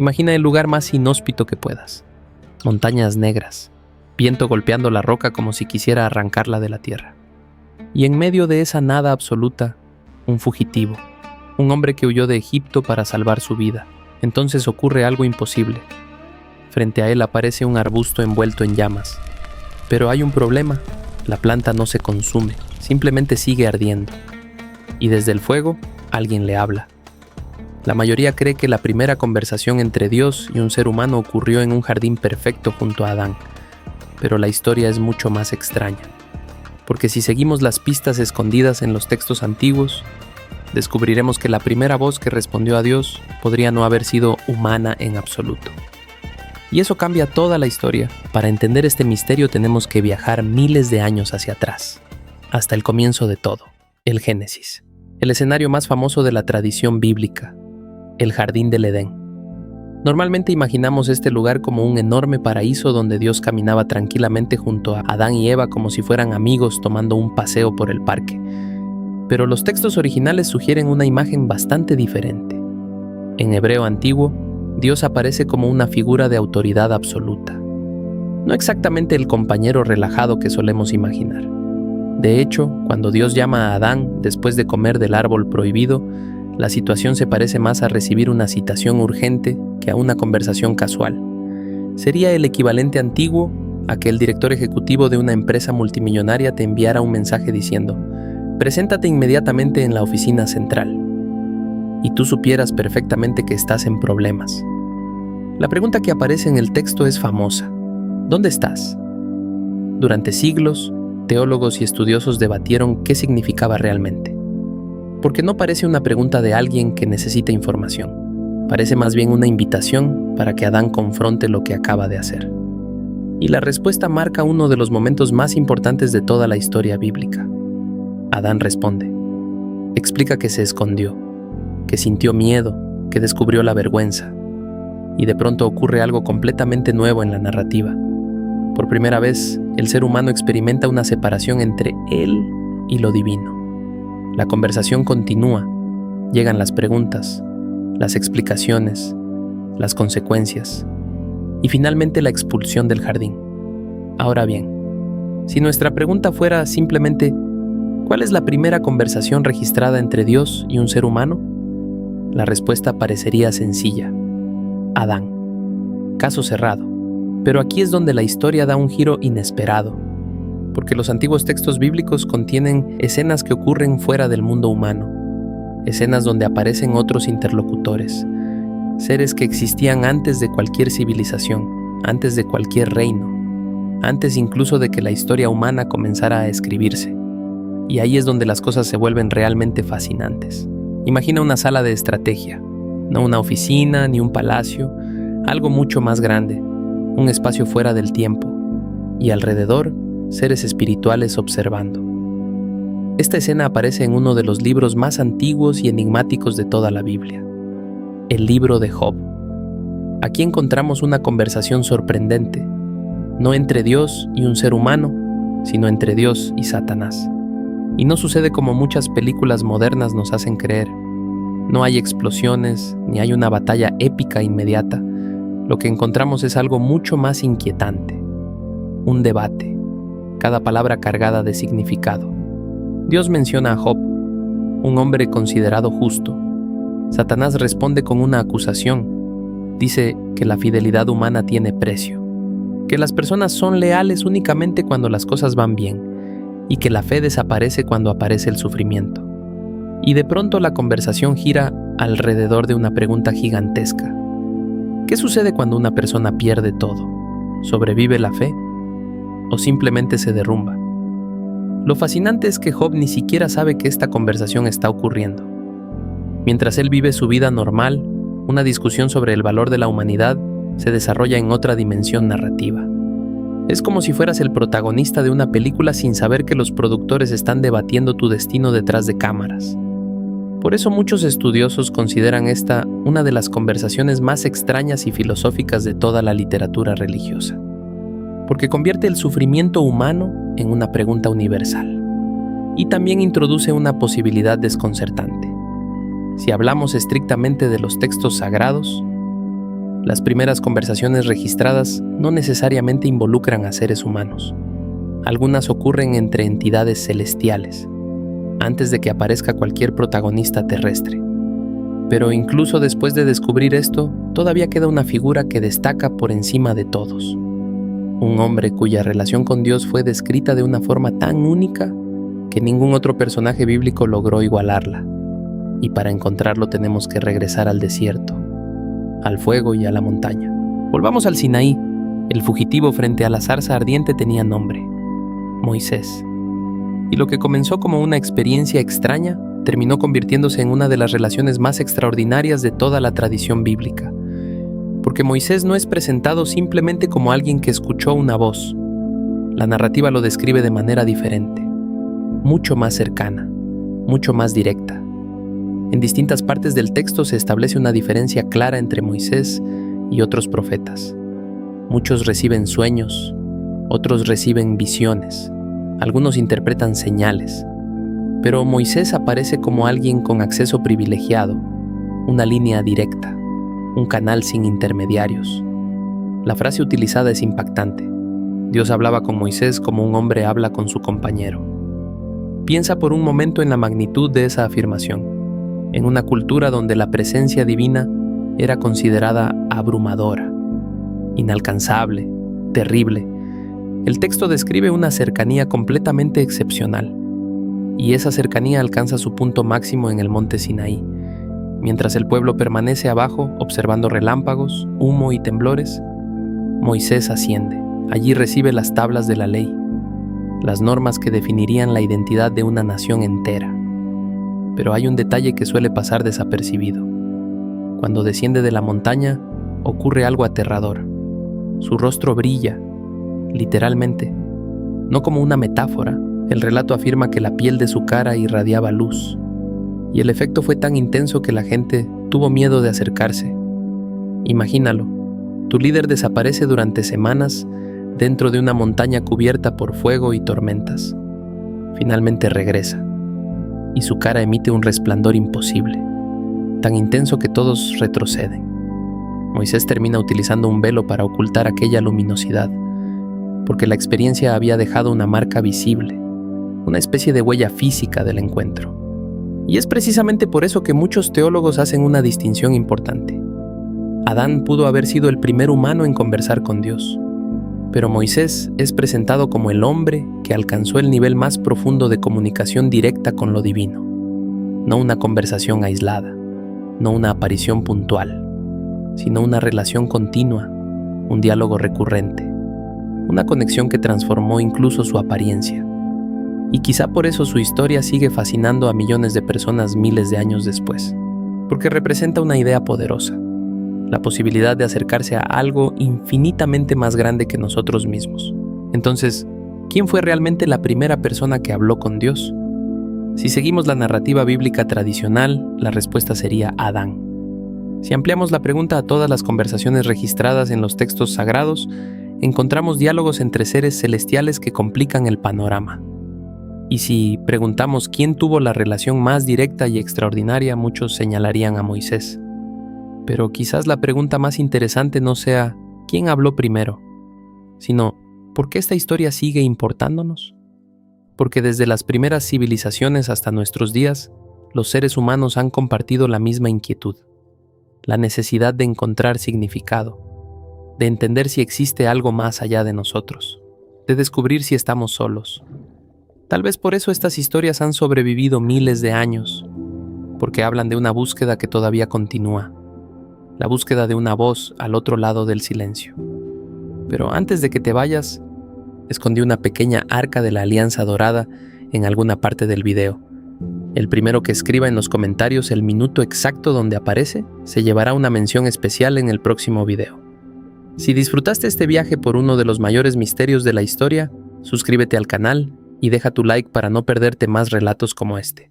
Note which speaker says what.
Speaker 1: Imagina el lugar más inhóspito que puedas. Montañas negras, viento golpeando la roca como si quisiera arrancarla de la tierra. Y en medio de esa nada absoluta, un fugitivo, un hombre que huyó de Egipto para salvar su vida. Entonces ocurre algo imposible. Frente a él aparece un arbusto envuelto en llamas. Pero hay un problema. La planta no se consume, simplemente sigue ardiendo. Y desde el fuego, alguien le habla. La mayoría cree que la primera conversación entre Dios y un ser humano ocurrió en un jardín perfecto junto a Adán. Pero la historia es mucho más extraña. Porque si seguimos las pistas escondidas en los textos antiguos, descubriremos que la primera voz que respondió a Dios podría no haber sido humana en absoluto. Y eso cambia toda la historia. Para entender este misterio tenemos que viajar miles de años hacia atrás, hasta el comienzo de todo, el Génesis, el escenario más famoso de la tradición bíblica, el Jardín del Edén. Normalmente imaginamos este lugar como un enorme paraíso donde Dios caminaba tranquilamente junto a Adán y Eva como si fueran amigos tomando un paseo por el parque. Pero los textos originales sugieren una imagen bastante diferente. En hebreo antiguo, Dios aparece como una figura de autoridad absoluta. No exactamente el compañero relajado que solemos imaginar. De hecho, cuando Dios llama a Adán después de comer del árbol prohibido, la situación se parece más a recibir una citación urgente que a una conversación casual. Sería el equivalente antiguo a que el director ejecutivo de una empresa multimillonaria te enviara un mensaje diciendo: «Preséntate inmediatamente en la oficina central», y tú supieras perfectamente que estás en problemas. La pregunta que aparece en el texto es famosa. ¿Dónde estás? Durante siglos, teólogos y estudiosos debatieron qué significaba realmente. Porque no parece una pregunta de alguien que necesita información. Parece más bien una invitación para que Adán confronte lo que acaba de hacer. Y la respuesta marca uno de los momentos más importantes de toda la historia bíblica. Adán responde. Explica que se escondió, que sintió miedo, que descubrió la vergüenza. Y de pronto ocurre algo completamente nuevo en la narrativa. Por primera vez, el ser humano experimenta una separación entre él y lo divino. La conversación continúa, llegan las preguntas, las explicaciones, las consecuencias y finalmente la expulsión del jardín. Ahora bien, si nuestra pregunta fuera simplemente ¿cuál es la primera conversación registrada entre Dios y un ser humano? La respuesta parecería sencilla. Adán. Caso cerrado. Pero aquí es donde la historia da un giro inesperado, porque los antiguos textos bíblicos contienen escenas que ocurren fuera del mundo humano, escenas donde aparecen otros interlocutores, seres que existían antes de cualquier civilización, antes de cualquier reino, antes incluso de que la historia humana comenzara a escribirse. Y ahí es donde las cosas se vuelven realmente fascinantes. Imagina una sala de estrategia, no una oficina ni un palacio, algo mucho más grande, un espacio fuera del tiempo, y alrededor, seres espirituales observando. Esta escena aparece en uno de los libros más antiguos y enigmáticos de toda la Biblia, el libro de Job. Aquí encontramos una conversación sorprendente, no entre Dios y un ser humano, sino entre Dios y Satanás. Y no sucede como muchas películas modernas nos hacen creer. No hay explosiones, ni hay una batalla épica inmediata. Lo que encontramos es algo mucho más inquietante. Un debate, cada palabra cargada de significado. Dios menciona a Job, un hombre considerado justo. Satanás responde con una acusación. Dice que la fidelidad humana tiene precio, que las personas son leales únicamente cuando las cosas van bien, y que la fe desaparece cuando aparece el sufrimiento. Y de pronto la conversación gira alrededor de una pregunta gigantesca. ¿Qué sucede cuando una persona pierde todo? ¿Sobrevive la fe? ¿O simplemente se derrumba? Lo fascinante es que Job ni siquiera sabe que esta conversación está ocurriendo. Mientras él vive su vida normal, una discusión sobre el valor de la humanidad se desarrolla en otra dimensión narrativa. Es como si fueras el protagonista de una película sin saber que los productores están debatiendo tu destino detrás de cámaras. Por eso muchos estudiosos consideran esta una de las conversaciones más extrañas y filosóficas de toda la literatura religiosa, porque convierte el sufrimiento humano en una pregunta universal, y también introduce una posibilidad desconcertante. Si hablamos estrictamente de los textos sagrados, Las primeras conversaciones registradas no necesariamente involucran a seres humanos. Algunas ocurren entre entidades celestiales, antes de que aparezca cualquier protagonista terrestre. Pero incluso después de descubrir esto, todavía queda una figura que destaca por encima de todos. Un hombre cuya relación con Dios fue descrita de una forma tan única que ningún otro personaje bíblico logró igualarla. Y para encontrarlo tenemos que regresar al desierto, al fuego y a la montaña. Volvamos al Sinaí. El fugitivo frente a la zarza ardiente tenía nombre: Moisés. Y lo que comenzó como una experiencia extraña terminó convirtiéndose en una de las relaciones más extraordinarias de toda la tradición bíblica. Porque Moisés no es presentado simplemente como alguien que escuchó una voz. La narrativa lo describe de manera diferente, mucho más cercana, mucho más directa. En distintas partes del texto se establece una diferencia clara entre Moisés y otros profetas. Muchos reciben sueños, otros reciben visiones, algunos interpretan señales. Pero Moisés aparece como alguien con acceso privilegiado, una línea directa, un canal sin intermediarios. La frase utilizada es impactante. Dios hablaba con Moisés como un hombre habla con su compañero. Piensa por un momento en la magnitud de esa afirmación, en una cultura donde la presencia divina era considerada abrumadora, inalcanzable, terrible. El texto describe una cercanía completamente excepcional. Y esa cercanía alcanza su punto máximo en el monte Sinaí. Mientras el pueblo permanece abajo, observando relámpagos, humo y temblores, Moisés asciende. Allí recibe las tablas de la ley, las normas que definirían la identidad de una nación entera. Pero hay un detalle que suele pasar desapercibido. Cuando desciende de la montaña, ocurre algo aterrador. Su rostro brilla, literalmente, no como una metáfora. El relato afirma que la piel de su cara irradiaba luz, y el efecto fue tan intenso que la gente tuvo miedo de acercarse. Imagínalo, tu líder desaparece durante semanas dentro de una montaña cubierta por fuego y tormentas. Finalmente regresa, y su cara emite un resplandor imposible, tan intenso que todos retroceden. Moisés termina utilizando un velo para ocultar aquella luminosidad, porque la experiencia había dejado una marca visible, una especie de huella física del encuentro. Y es precisamente por eso que muchos teólogos hacen una distinción importante. Adán pudo haber sido el primer humano en conversar con Dios, pero Moisés es presentado como el hombre que alcanzó el nivel más profundo de comunicación directa con lo divino. No una conversación aislada, no una aparición puntual, sino una relación continua, un diálogo recurrente, una conexión que transformó incluso su apariencia. Y quizá por eso su historia sigue fascinando a millones de personas miles de años después, porque representa una idea poderosa, la posibilidad de acercarse a algo infinitamente más grande que nosotros mismos. Entonces, ¿quién fue realmente la primera persona que habló con Dios? Si seguimos la narrativa bíblica tradicional, la respuesta sería Adán. Si ampliamos la pregunta a todas las conversaciones registradas en los textos sagrados, encontramos diálogos entre seres celestiales que complican el panorama. Y si preguntamos quién tuvo la relación más directa y extraordinaria, muchos señalarían a Moisés. Pero quizás la pregunta más interesante no sea ¿quién habló primero?, sino ¿por qué esta historia sigue importándonos? Porque desde las primeras civilizaciones hasta nuestros días, los seres humanos han compartido la misma inquietud, la necesidad de encontrar significado, de entender si existe algo más allá de nosotros, de descubrir si estamos solos. Tal vez por eso estas historias han sobrevivido miles de años, porque hablan de una búsqueda que todavía continúa, la búsqueda de una voz al otro lado del silencio. Pero antes de que te vayas, escondí una pequeña arca de la Alianza Dorada en alguna parte del video. El primero que escriba en los comentarios el minuto exacto donde aparece, se llevará una mención especial en el próximo video. Si disfrutaste este viaje por uno de los mayores misterios de la historia, suscríbete al canal y deja tu like para no perderte más relatos como este.